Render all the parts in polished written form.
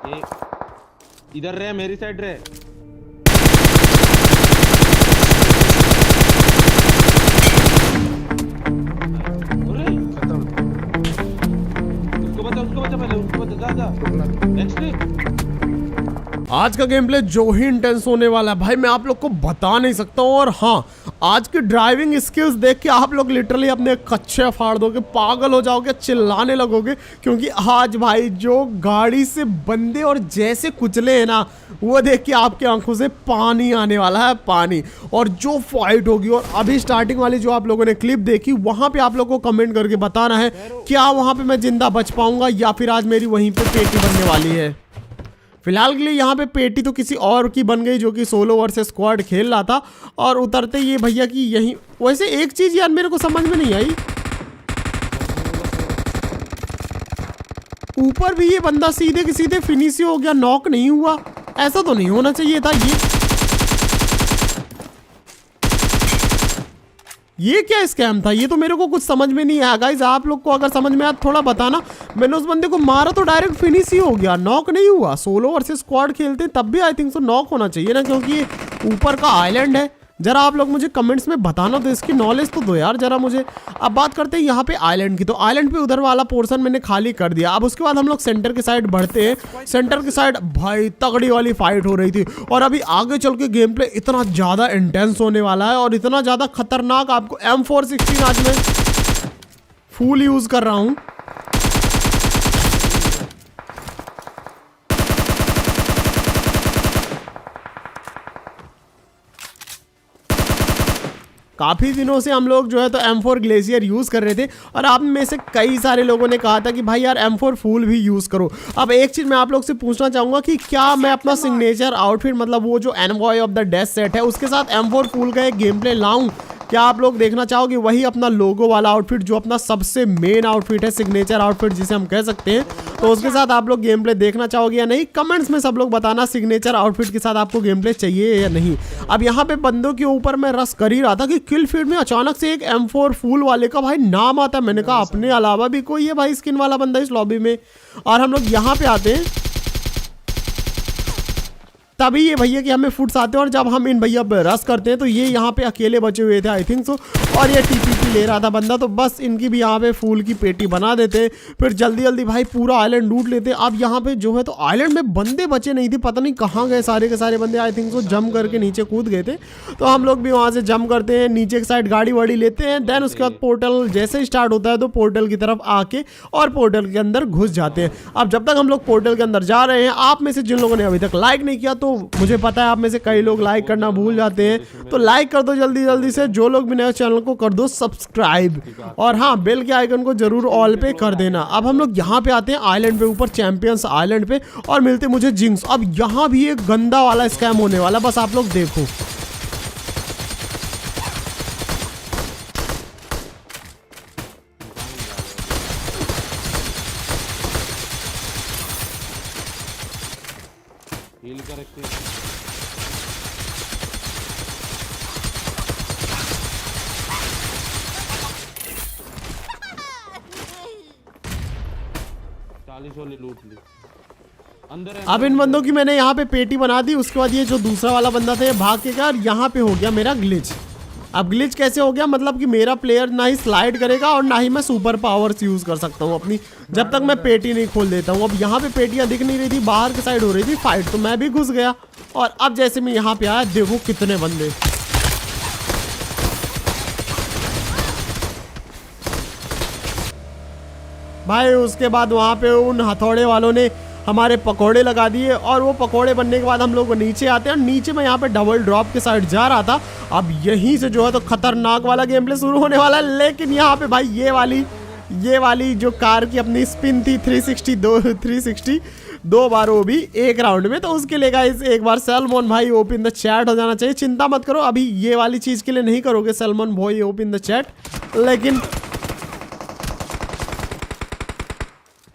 ये इधर रहे, मेरी साइड रहे। अरे उसको बचा पहले, उसको बचा। जा नेक्स्ट। आज का गेम प्ले जो ही इंटेंस होने वाला है भाई, मैं आप लोग को बता नहीं सकता हूँ। और हाँ, आज की ड्राइविंग स्किल्स देख के आप लोग लिटरली अपने कच्चे फाड़ दोगे, पागल हो जाओगे, चिल्लाने लगोगे। क्योंकि आज भाई जो गाड़ी से बंदे और जैसे कुचले हैं ना, वो देख के आपके आंखों से पानी आने वाला है, पानी। और जो फाइट होगी, और अभी स्टार्टिंग वाली जो आप लोगों ने क्लिप देखी, वहां पे आप लोग को कमेंट करके बताना है क्या वहां पे मैं जिंदा बच पाऊंगा या फिर आज मेरी वहीं पे पेटी बनने वाली है। फिलहाल के लिए यहाँ पे पेटी तो किसी और की बन गई जो कि सोलो वर्सेस स्क्वाड खेल रहा था। और उतरते ये भैया की यही। वैसे एक चीज यार मेरे को समझ में नहीं आई, ऊपर भी ये बंदा सीधे के सीधे फिनिश ही हो गया, नॉक नहीं हुआ। ऐसा तो नहीं होना चाहिए था। ये क्या स्कैम था? ये तो मेरे को कुछ समझ में नहीं आया गाइस। आप लोग को अगर समझ में आया थोड़ा बताना। मैंने उस बंदे को मारा तो डायरेक्ट फिनिश ही हो गया, नॉक नहीं हुआ। सोलो वर्सेस स्क्वाड खेलते तब भी आई थिंक सो नॉक होना चाहिए ना, क्योंकि ये ऊपर का आइलैंड है। जरा आप लोग मुझे कमेंट्स में बताना, तो इसकी नॉलेज तो दो यार जरा मुझे। अब बात करते हैं यहाँ पे आइलैंड की। तो आइलैंड पे उधर वाला पोर्शन मैंने खाली कर दिया। अब उसके बाद हम लोग सेंटर की साइड बढ़ते हैं। सेंटर की साइड भाई तगड़ी वाली फाइट हो रही थी। और अभी आगे चल के गेम प्ले इतना ज़्यादा इंटेंस होने वाला है और इतना ज़्यादा खतरनाक। आपको M416 आज मैं फुल यूज़ कर रहा हूँ। काफ़ी दिनों से हम लोग जो है तो M4 ग्लेशियर यूज़ कर रहे थे। और आप में से कई सारे लोगों ने कहा था कि भाई यार M4 फुल भी यूज़ करो। अब एक चीज़ मैं आप लोग से पूछना चाहूँगा कि क्या मैं अपना सिग्नेचर आउटफिट, मतलब वो जो envoy of the death set है, उसके साथ M4 फुल का एक गेम प्ले लाऊँ? क्या आप लोग देखना चाहोगे वही अपना लोगो वाला आउटफिट, जो अपना सबसे मेन आउटफिट है, सिग्नेचर आउटफिट जिसे हम कह सकते हैं? तो उसके साथ आप लोग गेम प्ले देखना चाहोगे या नहीं? कमेंट्स में सब लोग बताना सिग्नेचर आउटफिट के साथ आपको गेम प्ले चाहिए या नहीं। अब यहाँ पे बंदों के ऊपर मैं रश कर ही रहा था कि किल फीड में अचानक से एक M4 फुल वाले का भाई नाम आता है। मैंने कहा अपने अलावा भी कोई है भाई स्किन वाला बंदा इस लॉबी में। और हम लोग यहाँ पे आते हैं तभी ये भैया कि हमें फुट्स आते हैं। और जब हम इन भैया पे रश करते हैं तो ये यहाँ पे अकेले बचे हुए थे आई थिंक सो। और ये TPP ले रहा था बंदा, तो बस इनकी भी यहाँ पे फूल की पेटी बना देते। फिर जल्दी जल्दी भाई पूरा आइलैंड लूट लेते। अब यहाँ पे जो है तो आइलैंड में बंदे बचे नहीं थे, पता नहीं कहाँ गए सारे के सारे बंदे। आई थिंक सो जंप करके नीचे कूद गए थे। तो हम लोग भी वहाँ से जंप करते हैं, नीचे की साइड गाड़ी वाड़ी लेते हैं। देन उसके बाद पोर्टल जैसे ही स्टार्ट होता है तो पोर्टल की तरफ आके और पोर्टल के अंदर घुस जाते हैं। अब जब तक हम लोग पोर्टल के अंदर जा रहे हैं, आप में से जिन लोगों ने अभी तक लाइक नहीं किया, तो मुझे पता है आप में से कई लोग लाइक करना भूल जाते हैं, तो लाइक कर दो जल्दी जल्दी से। जो लोग भी नए चैनल को कर दो सब्सक्राइब, और हाँ बेल के आइकन को जरूर ऑल पे कर देना। अब हम लोग यहाँ पे आते हैं आइलैंड पे, ऊपर चैंपियंस आइलैंड पे, और मिलते मुझे जिंक्स। अब यहाँ भी एक गंदा वाला स्कैम होने वाला, बस आप लोग देखो। हील कर रखते 40 वाली लूट ली अंदर है। अब इन बंदों की मैंने यहाँ पे पेटी बना दी। उसके बाद ये जो दूसरा वाला बंदा था ये भाग के गया, और यहाँ पे हो गया मेरा ग्लिच। अब ग्लिच कैसे हो गया? मतलब कि मेरा प्लेयर ना ही स्लाइड करेगा और ना ही मैं सुपर पावर्स यूज़ कर सकता हूँ अपनी, जब तक मैं पेटी नहीं खोल देता हूँ। अब यहाँ पे पेटियाँ दिख नहीं रही थी, बाहर की साइड हो रही थी फाइट, तो मैं भी घुस गया। और अब जैसे मैं यहाँ पे आया, देखो कितने बंदे। भाई उसके बाद वहाँ पे उन हथौड़े वालों ने हमारे पकोड़े लगा दिए, और वो पकोड़े बनने के बाद हम लोग नीचे आते हैं। और नीचे मैं यहाँ पे डबल ड्रॉप के साइड जा रहा था। अब यहीं से जो है तो खतरनाक वाला गेम प्ले शुरू होने वाला है। लेकिन यहाँ पे भाई ये वाली जो कार की अपनी स्पिन थी 360 दो बार, वो भी एक राउंड में। तो उसके लिए गाइस एक बार सलमान भाई ओपन इन द चैट हो जाना चाहिए। चिंता मत करो, अभी ये वाली चीज़ के लिए नहीं करोगे सलमान भाई ओपन इन द चैट, लेकिन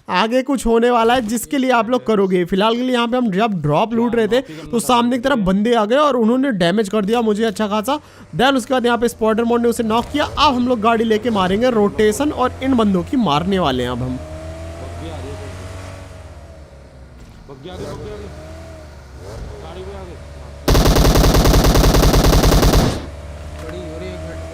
आगे कुछ होने वाला है जिसके लिए आप लोग करोगे। फिलहाल के लिए यहाँ पे हम जब ड्रॉप लूट रहे थे तो सामने की तरफ बंदे आ गए और उन्होंने डैमेज कर दिया मुझे अच्छा खासा। देन उसके बाद यहाँ पे स्पॉटर मोड ने उसे नॉक किया। अब हम लोग गाड़ी लेके मारेंगे रोटेशन, और इन बंदों की मारने वाले हैं अब हम। बग्गी आगे गाड़ी पे आगे बड़ी हो रही है, एक मिनट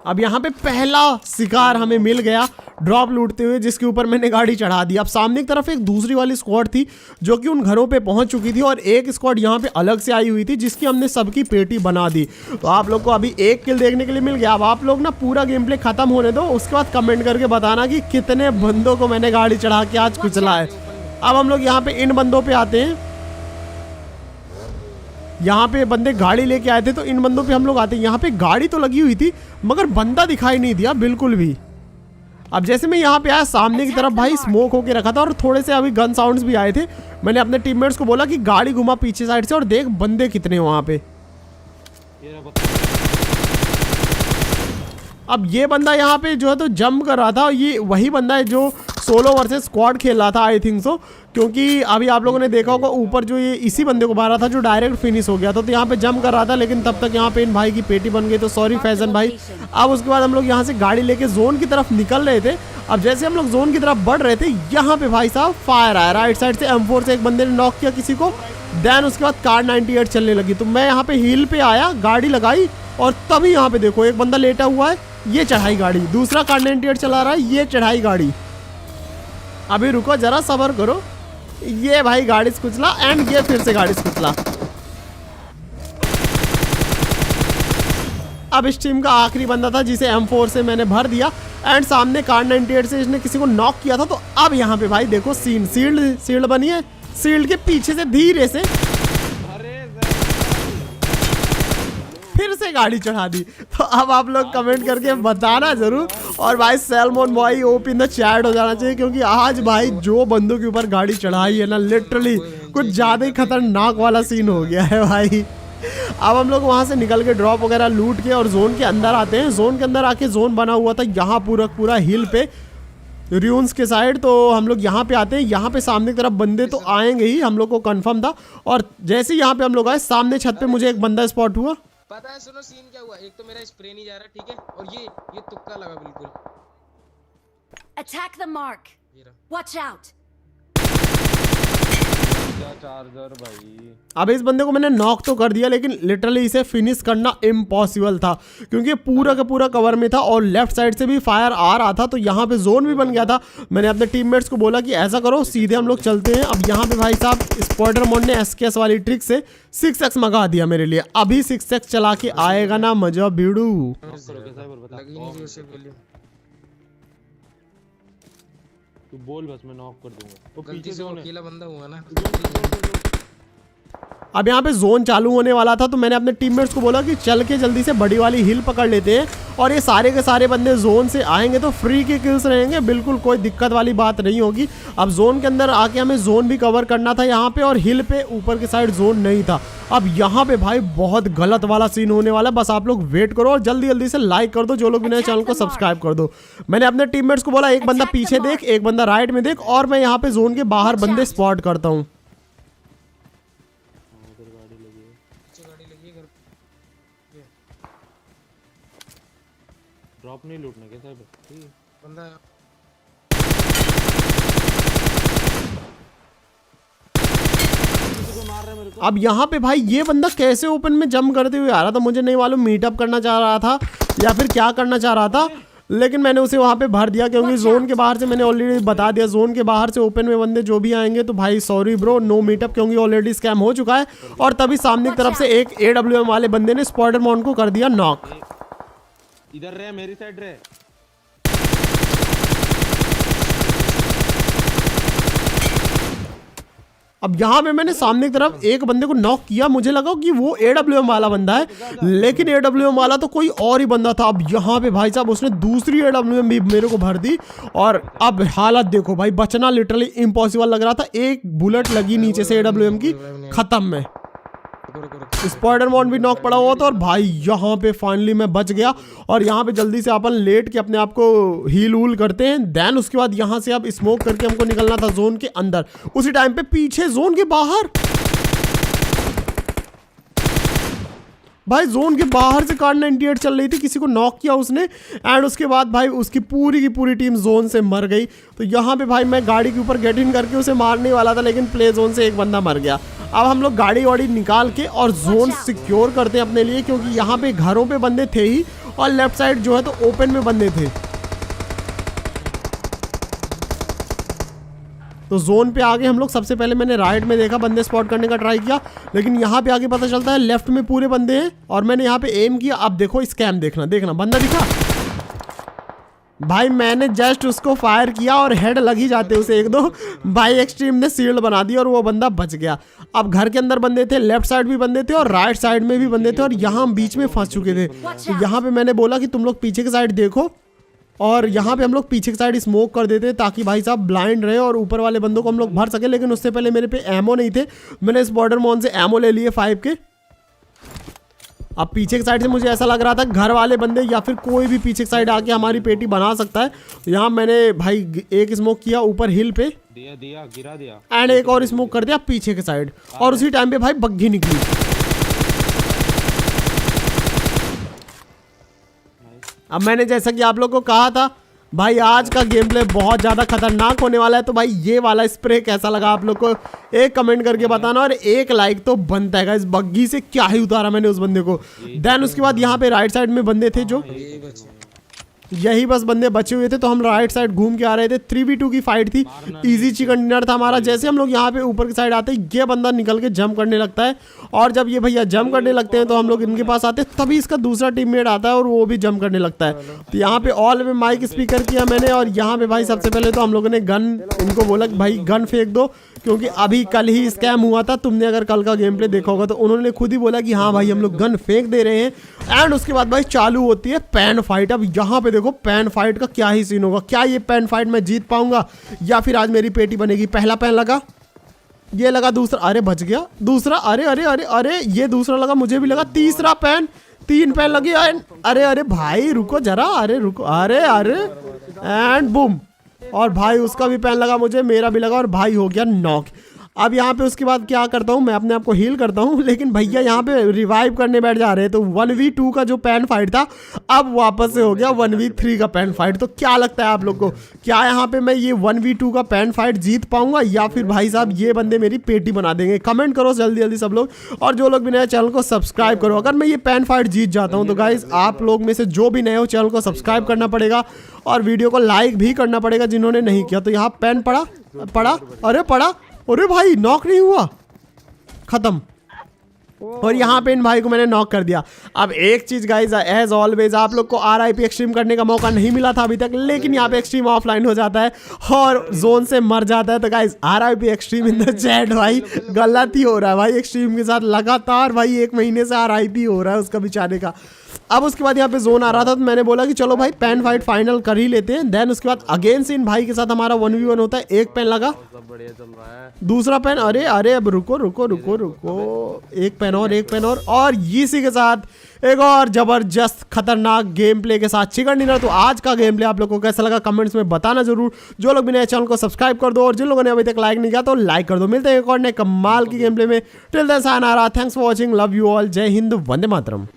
अब यहाँ पे पहला शिकार हमें मिल गया ड्रॉप लूटते हुए, जिसके ऊपर मैंने गाड़ी चढ़ा दी। अब सामने की तरफ एक दूसरी वाली स्क्वाड थी जो कि उन घरों पे पहुंच चुकी थी और एक स्क्वाड यहाँ पे अलग से आई हुई थी जिसकी हमने सबकी पेटी बना दी। तो आप लोग को अभी एक किल देखने के लिए मिल गया। अब आप लोग ना पूरा गेम प्ले खत्म होने दो, उसके बाद कमेंट करके बताना कि कितने बंदों को मैंने गाड़ी चढ़ा के आज कुचला है। अब हम लोग यहाँ पे इन बंदों पे आते हैं। यहाँ पे बंदे गाड़ी लेके आए थे तो इन बंदों पे हम लोग आते हैं। यहाँ पे गाड़ी तो लगी हुई थी मगर बंदा दिखाई नहीं दिया बिल्कुल भी। अब जैसे मैं यहाँ पे आया सामने की तरफ भाई स्मोक होके रखा था और थोड़े से अभी गन साउंड्स भी आए थे। मैंने अपने टीममेट्स को बोला कि गाड़ी घुमा पीछे साइड से और देख बंदे कितने वहाँ पे। अब ये बंदा यहाँ पे जो है तो जंप कर रहा था। ये वही बंदा है जो सोलो वर्सेस स्क्वाड खेल रहा था आई थिंक सो, क्योंकि अभी आप लोगों ने देखा होगा ऊपर जो ये इसी बंदे को मारा था जो डायरेक्ट फिनिश हो गया था। तो यहाँ पे जंप कर रहा था लेकिन तब तक यहाँ पे इन भाई की पेटी बन गई, तो सॉरी फैजन भाई। अब उसके बाद हम लोग यहाँ से गाड़ी लेके जोन की तरफ निकल रहे थे। अब जैसे हम लोग जोन की तरफ बढ़ रहे थे यहाँ पे भाई साहब फायर आया राइट साइड से। M4 से एक बंदे ने नॉक किया किसी को, देन उसके बाद कार 98 चलने लगी। तो मैं यहाँ पे हिल पे आया, गाड़ी लगाई और तभी यहाँ पे देखो एक बंदा लेटा हुआ है, ये चढ़ाई गाड़ी। दूसरा कार 98 चला रहा है, ये चढ़ाई गाड़ी। अभी रुको जरा सब्र करो। ये भाई गाड़ी से कुचला एंड ये फिर से गाड़ी से कुचला। अब इस टीम का आखिरी बंदा था जिसे M4 से मैंने भर दिया एंड सामने कार 98 से इसने किसी को नॉक किया था। तो अब यहाँ पे भाई देखो सीन शील्ड बनी है, शील्ड के पीछे से धीरे से फिर से गाड़ी चढ़ा दी। तो अब आप लोग कमेंट करके बताना जरूर और भाई सैल्मोन boy OP in the chat हो जाना चाहिए, क्योंकि आज भाई जो बंदों के ऊपर गाड़ी चढ़ाई है ना लिटरली कुछ ज्यादा ही खतरनाक वाला सीन हो गया है भाई। अब हम लोग वहां से निकल के ड्रॉप वगैरह लूट के और जोन के अंदर आते हैं। जोन के अंदर आके जोन बना हुआ था यहाँ पूरा हिल पे र्यून्स के साइड। तो हम लोग यहाँ पे आते हैं। यहाँ पे सामने की तरफ बंदे तो आएंगे ही, हम लोग को कंफर्म था। और जैसे ही यहाँ पे हम लोग आए सामने छत पे मुझे एक बंदा स्पॉट हुआ। पता है सुनो सीन क्या हुआ, एक तो मेरा स्प्रे नहीं जा रहा ठीक है, और ये तुक्का लगा बिल्कुल। Attack the mark. Watch out. Charger भाई। अब इस बंदे को मैंने नॉक तो कर दिया लेकिन लिटरली इसे फिनिश करना इम्पॉसिबल था, क्योंकि पूरा का पूरा कवर में था और लेफ्ट साइड से भी फायर आ रहा था। तो यहाँ पे जोन भी बन गया था। मैंने अपने टीममेट्स को बोला कि ऐसा करो सीधे हम लोग चलते हैं। अब यहाँ पे भाई साहब स्पाइडरमैन ने SKS वाली ट्रिक से 6x मंगा दिया मेरे लिए। अभी 6x चला के आएगा ना मजा बीड़ू। तू बोल बस मैं नॉक कर दूंगा। वो गलती पीछे से जोन है। अकेला बंदा हुआ ना। अब यहाँ पे जोन चालू होने वाला था तो मैंने अपने टीममेट्स को बोला कि चल के जल्दी से बड़ी वाली हिल पकड़ लेते हैं और ये सारे के सारे बंदे जोन से आएंगे तो फ्री के किल्स रहेंगे, बिल्कुल कोई दिक्कत वाली बात नहीं होगी। अब जोन के अंदर आके हमें जोन भी कवर करना था यहाँ पे, और हिल पे ऊपर की साइड जोन नहीं था। अब यहाँ पे भाई बहुत गलत वाला सीन होने वाला है, बस आप लोग वेट करो और जल्दी जल्दी से लाइक कर दो, जो लोग भी नए चैनल को सब्सक्राइब कर दो। मैंने अपने टीममेट्स को बोला एक बंदा पीछे देख, एक बंदा राइट में देख, और मैं यहाँ पे जोन के बाहर बंदे स्पॉट करता हूँ। ड्रॉप नहीं लूटना क्या साहब? ठीक है बंदा अब यहाँ पे भाई ये बंदा कैसे ओपन में जंप करते हुए आ रहा था, मुझे नहीं मालूम मीटअप करना चाह रहा था या फिर क्या करना चाह रहा था, लेकिन मैंने उसे वहाँ पे भर दिया क्योंकि जोन के बाहर से मैंने ऑलरेडी बता दिया जोन के बाहर से ओपन में बंदे जो भी आएंगे तो भाई सॉरी ब्रो नो मीटअप, क्योंकि ऑलरेडी स्कैम हो चुका है। और तभी सामने की तरफ से एक AWM वाले बंदे ने स्पाइडरमैन को कर दिया नॉक। इधर रहे, मेरी साइड रहे। अब यहाँ पे मैंने सामने की तरफ एक बंदे को नॉक किया, मुझे लगा कि वो AWM वाला बंदा है, लेकिन AWM वाला तो कोई और ही बंदा था। अब यहाँ पे भाई साहब उसने दूसरी AWM भी मेरे को भर दी और अब हालत देखो भाई, बचना लिटरली इम्पॉसिबल लग रहा था। एक बुलेट लगी नीचे से AWM की, खत्म में। स्पाइडरमैन भी नॉक पड़ा हुआ था और भाई यहाँ पे फाइनली मैं बच गया। और यहाँ पे जल्दी से अपन लेट के अपने आप को हील वूल करते हैं, देन उसके बाद यहाँ से अब स्मोक करके हमको निकलना था जोन के अंदर। उसी टाइम पे पीछे जोन के बाहर भाई जोन के बाहर से कार 98 चल रही थी, किसी को नॉक किया उसने एंड उसके बाद भाई उसकी पूरी की पूरी टीम जोन से मर गई। तो यहाँ पे भाई मैं गाड़ी के ऊपर गेट इन करके उसे मारने वाला था, लेकिन प्ले जोन से एक बंदा मर गया। अब हम लोग गाड़ी वाड़ी निकाल के और जोन सिक्योर करते हैं अपने लिए, क्योंकि यहाँ पे घरों पे बंदे थे ही और लेफ्ट साइड जो है तो ओपन में बंदे थे। तो जोन पे आगे हम लोग सबसे पहले मैंने राइट में देखा, बंदे स्पॉट करने का ट्राई किया, लेकिन यहाँ पे आगे पता चलता है लेफ्ट में पूरे बंदे हैं और मैंने यहाँ पे एम किया। अब देखो स्कैम, देखना बंदा दिखा भाई, मैंने जस्ट उसको फायर किया और हेड लग ही जाते उसे एक दो। भाई एक्सट्रीम ने शील्ड बना दी और वो बंदा बच गया। अब घर के अंदर बंदे थे, लेफ्ट साइड भी बंदे थे और राइट साइड में भी बंदे थे और यहाँ हम बीच में फंस चुके थे। तो यहाँ पे मैंने बोला कि तुम लोग पीछे की साइड देखो और यहाँ पे हम लोग पीछे की साइड स्मोक कर देते ताकि भाई साहब ब्लाइंड रहे और ऊपर वाले बंदों को हम लोग भर सके। लेकिन उससे पहले मेरे पे एमो नहीं थे, मैंने इस बॉर्डर मॉन से एमो ले लिए 5 के। अब पीछे की साइड से मुझे ऐसा लग रहा था घर वाले बंदे या फिर कोई भी पीछे की साइड आके हमारी पेटी बना सकता है। तो यहाँ मैंने भाई एक स्मोक किया ऊपर हिल पे, दिया गिरा दिया एंड एक और स्मोक कर दिया पीछे की साइड और उसी टाइम पे भाई बग्घी निकली। अब मैंने जैसा कि आप लोग को कहा था भाई आज का गेम प्ले बहुत ज़्यादा खतरनाक होने वाला है। तो भाई ये वाला स्प्रे कैसा लगा आप लोग को एक कमेंट करके बताना और एक लाइक तो बनता है। इस बग्गी से क्या ही उतारा मैंने उस बंदे को। देन उसके बाद यहाँ पे राइट साइड में बंदे थे जो यही बस बंदे बचे हुए थे, तो हम राइट साइड घूम के आ रहे थे। 3v2 की फाइट थी, इजी चिकन डिनर था हमारा। जैसे हम लोग यहाँ पे ऊपर की साइड आते हैं ये बंदा निकल के जंप करने लगता है और जब ये भैया जंप करने लगते हैं तो हम लोग इनके पास आते हैं, तभी इसका दूसरा टीममेट आता है और वो भी जंप करने लगता है। तो यहाँ पे ऑल में माइक स्पीकर किया मैंने और यहाँ पे भाई सबसे पहले तो हम लोगों ने गन इनको बोला कि भाई गन फेंक दो, क्योंकि अभी कल ही स्कैम हुआ था। तुमने अगर कल का गेम प्ले देखा होगा तो उन्होंने खुद ही बोला कि हाँ भाई हम लोग गन फेंक दे रहे हैं। एंड उसके बाद भाई चालू होती है पैन फाइट। अब यहाँ पे देखो पैन फाइट का क्या ही सीन होगा, क्या ये पैन फाइट मैं जीत पाऊंगा या फिर आज मेरी पेटी बनेगी। पहला पैन लगा, ये लगा, दूसरा, अरे बच गया, दूसरा, अरे अरे अरे अरे ये दूसरा लगा, मुझे भी लगा, तीसरा पैन, 3 पैन लगे। अरे अरे भाई रुको जरा, अरे रुको, अरे अरे एंड बूम, और भाई उसका भी पैन लगा, मुझे मेरा भी लगा और भाई हो गया नॉक। अब यहाँ पे उसके बाद क्या करता हूँ मैं अपने आप को हील करता हूँ, लेकिन भैया यहाँ पे रिवाइव करने बैठ जा रहे हैं। तो 1v2 का जो पैन फाइट था अब वापस से हो गया 1v3 का पैन फाइट। तो क्या लगता है आप लोग को, क्या यहाँ पे मैं ये 1v2 का पैन फाइट जीत पाऊंगा या फिर भाई साहब ये बंदे मेरी पेटी बना देंगे? कमेंट करो जल्दी जल्दी सब लोग, और जो लोग भी नए चैनल को सब्सक्राइब करो। अगर मैं ये पैन फाइट जीत जाता हूँ तो गाइज आप लोग में से जो भी नए हो चैनल को सब्सक्राइब करना पड़ेगा और वीडियो को लाइक भी करना पड़ेगा जिन्होंने नहीं किया। तो यहाँ पैन पड़ा, अरे पड़ा, अरे भाई नॉक नहीं हुआ, खत्म। और यहाँ पे इन भाई को मैंने नॉक कर दिया। अब एक चीज गाइज एज ऑलवेज आप लोग को RIP एक्सट्रीम करने का मौका नहीं मिला था अभी तक, लेकिन यहाँ पे एक्सट्रीम ऑफलाइन हो जाता है और जोन से मर जाता है। तो guys RIP extreme in the chat. भाई गलत ही हो रहा है भाई, एक्सट्रीम के साथ लगातार भाई 1 महीने से RIP हो रहा है उसका बेचारे का। अब उसके बाद यहाँ पे जोन आ रहा था तो मैंने बोला कि चलो भाई पैन फाइट फाइनल कर ही लेते हैं। देन उसके बाद अगेन से इन भाई के साथ हमारा 1v1 होता है। एक पैन लगा, दूसरा पैन, अरे अरे अब रुको रुको रुको रुको, एक पैन और इसी के साथ एक और जबरदस्त खतरनाक गेम प्ले के साथ चिकन डिनर। तो आज का गेम प्ले आप लोगों को कैसा लगा कमेंट्स में बताना जरूर। जो लोग भी नए चैनल को सब्सक्राइब कर दो और जिन लोगों ने अभी तक लाइक नहीं किया तो लाइक कर दो। मिलते हैं एक और नए कमाल की गेम प्ले में। Till then sayonara, thanks for watching, love you all, जय हिंद, वंदे मातरम।